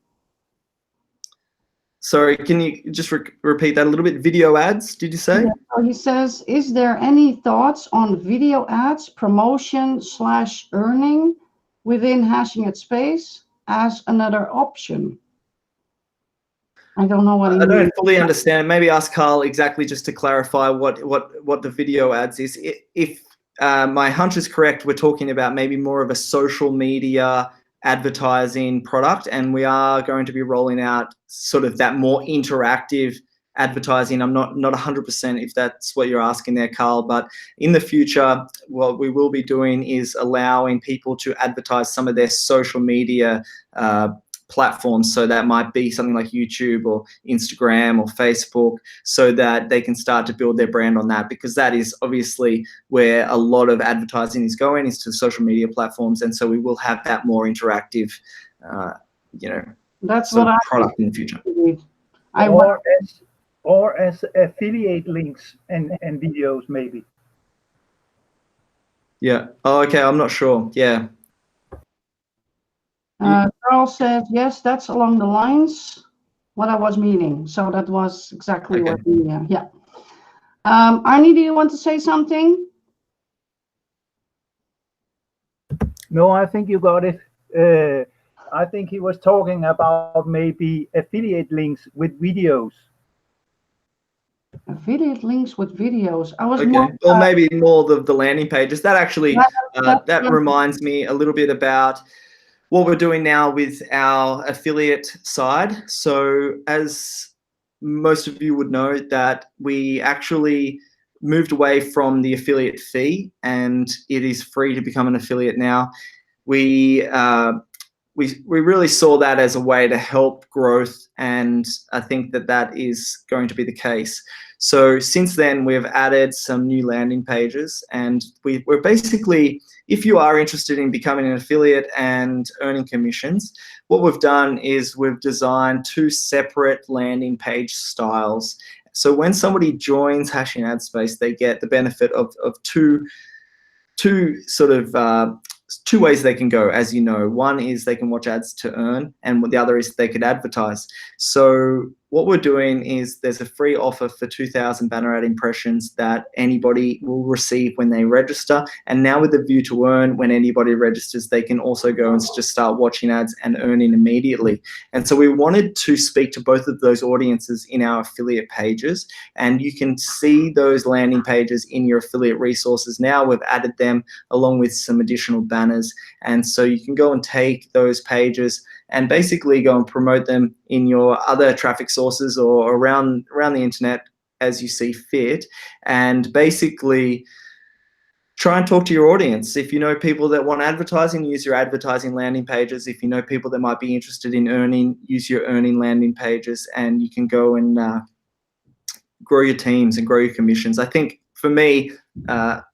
Sorry, can you just repeat that a little bit? Video ads, did you say? Yeah, so he says, is there any thoughts on video ads, promotion / earning within hashing at space as another option? I don't know what he means. I don't fully understand. Maybe ask Carl exactly just to clarify what the video ads is. If my hunch is correct, we're talking about maybe more of a social media advertising product, and we are going to be rolling out sort of that more interactive advertising. I'm not 100% if that's what you're asking there, Carl, but in the future, what we will be doing is allowing people to advertise some of their social media platforms. So that might be something like YouTube or Instagram or Facebook, so that they can start to build their brand on that, because that is obviously where a lot of advertising is going, is to social media platforms. And so we will have that more interactive, that's what I product in the future. Or as affiliate links and videos, maybe. Yeah. Oh, okay. I'm not sure. Yeah. Carl said, yes, that's along the lines what I was meaning. So that was exactly Okay. what we, yeah. Arnie, do you want to say something? No, I think you got it. I think he was talking about maybe affiliate links with videos. Affiliate links with videos. I was Okay. more, Or maybe more the landing pages. That actually, that yeah. reminds me a little bit about what we're doing now with our affiliate side. So as most of you would know, that we actually moved away from the affiliate fee, and it is free to become an affiliate now. We really saw that as a way to help growth, and I think that is going to be the case. So since then, we've added some new landing pages, and we're basically, if you are interested in becoming an affiliate and earning commissions, what we've done is we've designed 2 separate landing page styles. So when somebody joins Hashing Ad Space, they get the benefit of two sort of 2 ways they can go, as you know. One is they can watch ads to earn, and the other is they could advertise. So what we're doing is there's a free offer for 2,000 banner ad impressions that anybody will receive when they register. And now with the view to earn, when anybody registers, they can also go and just start watching ads and earning immediately. And so we wanted to speak to both of those audiences in our affiliate pages, and you can see those landing pages in your affiliate resources now. We've added them along with some additional banners, and so you can go and take those pages and basically go and promote them in your other traffic sources or around the internet as you see fit, and basically try and talk to your audience. If you know people that want advertising, use your advertising landing pages. If you know people that might be interested in earning, use your earning landing pages, and you can go and grow your teams and grow your commissions. I think for me,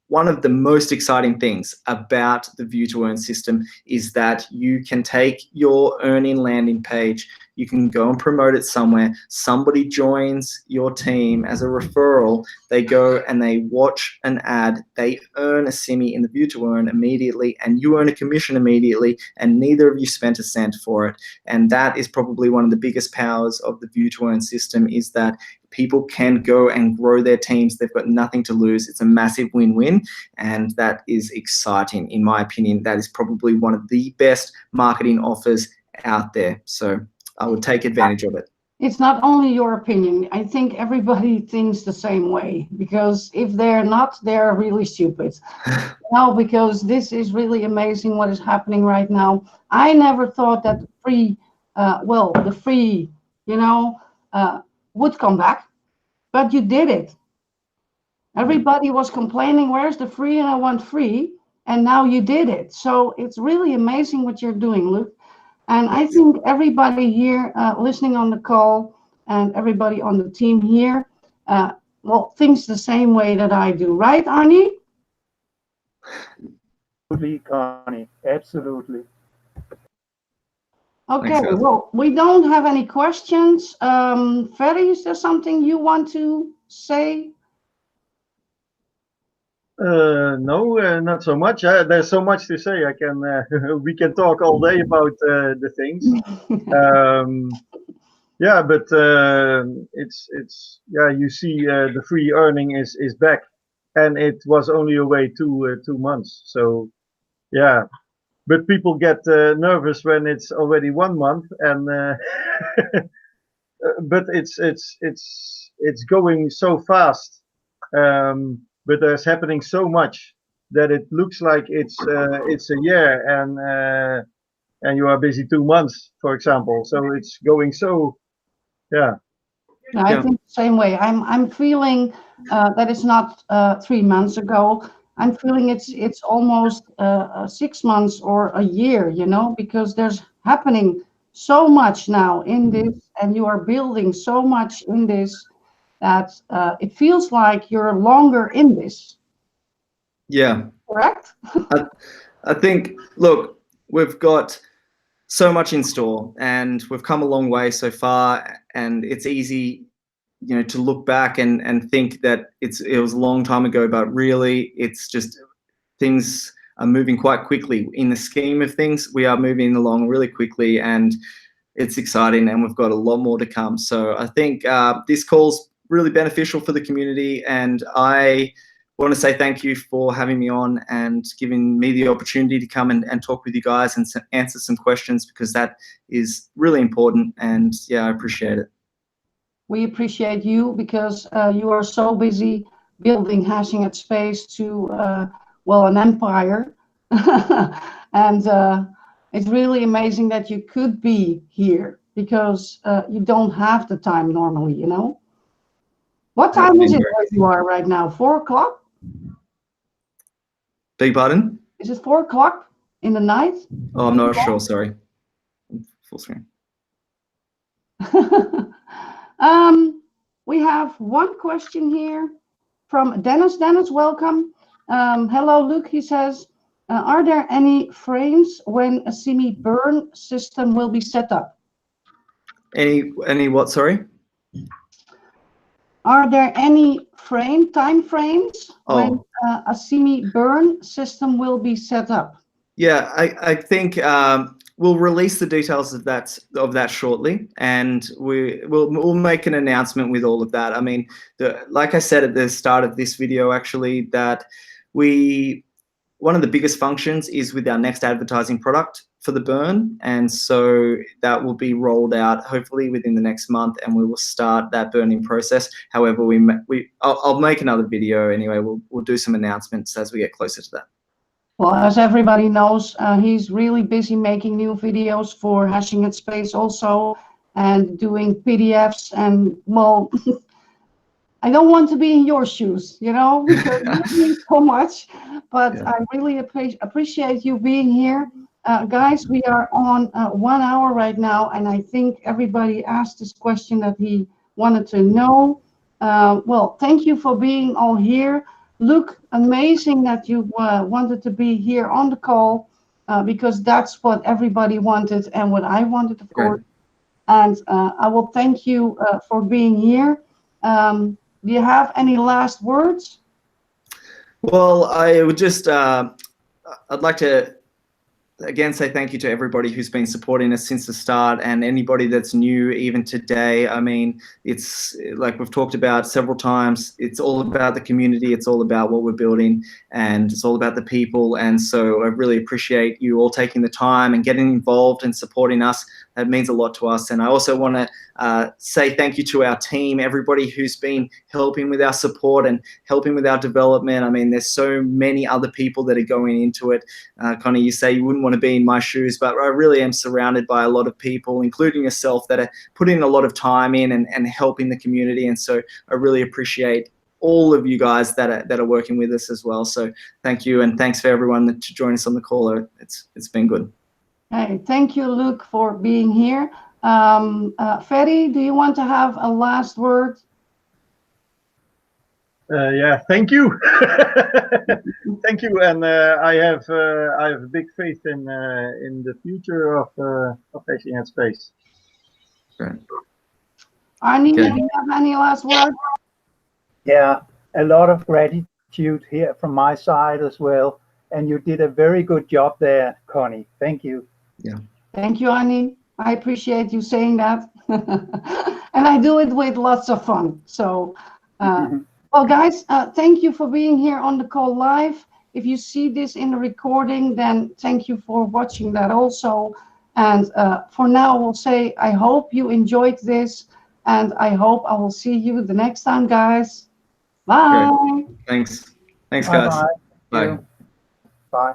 one of the most exciting things about the View to Earn system is that you can take your earning landing page, you can go and promote it somewhere. Somebody joins your team as a referral. They go and they watch an ad. They earn Asimi in the View to Earn immediately, and you earn a commission immediately, and neither of you spent a cent for it. And that is probably one of the biggest powers of the View to Earn system, is that people can go and grow their teams. They've got nothing to lose. It's a massive win-win, and that is exciting. In my opinion, that is probably one of the best marketing offers out there. So I would take advantage of it. It's not only your opinion. I think everybody thinks the same way, because if they're not, they're really stupid. No, because this is really amazing what is happening right now. I never thought that the free, would come back, but you did it. Everybody was complaining, where's the free? And I want free. and now you did it. So it's really amazing what you're doing, Luke. And I think everybody here listening on the call and everybody on the team here, well, thinks the same way that I do, right, Arnie? Absolutely, Conny. Absolutely. Okay, Thanks, guys. well, we don't have any questions. Ferry, is there something you want to say? No, not so much. There's so much to say. I can we can talk all day about the things. Yeah, but it's yeah. You see, the free earning is back, and it was only away 2 months. So yeah, but people get nervous when it's already 1 month, and but it's going so fast. But there's happening so much that it looks like it's a year, and you are busy 2 months, for example. So it's going so, yeah. I Yeah. think the same way. I'm feeling that it's not 3 months ago. I'm feeling it's almost 6 months or a year, you know, because there's happening so much now in this, and you are building so much in this that it feels like you're longer in this. Yeah. Correct? I think, look, we've got so much in store, and we've come a long way so far, and it's easy, you know, to look back and think that it was a long time ago, but really it's just things are moving quite quickly. In the scheme of things, we are moving along really quickly, and it's exciting, and we've got a lot more to come. So I think this call's really beneficial for the community, and I want to say thank you for having me on and giving me the opportunity to come and talk with you guys and answer some questions, because that is really important, and yeah, I appreciate it. We appreciate you because you are so busy building Hashing at Space to, well, an empire. And it's really amazing that you could be here because you don't have the time normally, you know? What time is it where you are right now? 4 o'clock? Beg pardon? Is it 4 o'clock in the night? Oh, I'm not sure, sorry. Full screen. We have one question here from Dennis. Dennis, welcome. Hello, Luke. He says, are there any frames when Asimi burn system will be set up? Any what, sorry? Are there any time frames when Oh. Asimi burn system will be set up? Yeah, I think we'll release the details of that shortly, and we'll make an announcement with all of that. I mean, like I said at the start of this video, actually, that one of the biggest functions is with our next advertising product for the burn, and so that will be rolled out hopefully within the next month, and we will start that burning process. However, I'll make another video anyway. We'll do some announcements as we get closer to that. Well, as everybody knows, he's really busy making new videos for Hashing at Space also, and doing PDFs, and well, I don't want to be in your shoes, you know, because you do so much, but yeah. I really appreciate you being here. Guys, we are on 1 hour right now, and I think everybody asked this question that he wanted to know. Well, thank you for being all here. Luke, amazing that you wanted to be here on the call, because that's what everybody wanted and what I wanted, of course. And I will thank you for being here. Do you have any last words? Well, I would just, I'd like to again say thank you to everybody who's been supporting us since the start, and anybody that's new even today. I mean, it's like we've talked about several times, it's all about the community, it's all about what we're building, and it's all about the people. And so I really appreciate you all taking the time and getting involved and supporting us. That means a lot to us. And I also want to say thank you to our team, everybody who's been helping with our support and helping with our development. I mean, there's so many other people that are going into it. Conny, you say you wouldn't want to be in my shoes, but I really am surrounded by a lot of people, including yourself, that are putting a lot of time in and helping the community. And so I really appreciate all of you guys that are working with us as well. So thank you, and thanks for everyone to join us on the call. It's been good. Hey, thank you, Luke, for being here. Ferry, do you want to have a last word? Yeah, thank you. Thank you, and I have a big faith in the future of Hashing at Space. Great. Arnie, Okay. do you have any last word? Yeah, a lot of gratitude here from my side as well. And you did a very good job there, Conny. Thank you. Yeah. Thank you, Arnie. I appreciate you saying that. And I do it with lots of fun. So, well, guys, thank you for being here on the call live. If you see this in the recording, then thank you for watching that also. And for now, we'll say, I hope you enjoyed this. And I hope I will see you the next time, guys. Bye. Great. Thanks. Thanks, Bye guys. bye. Bye. Bye.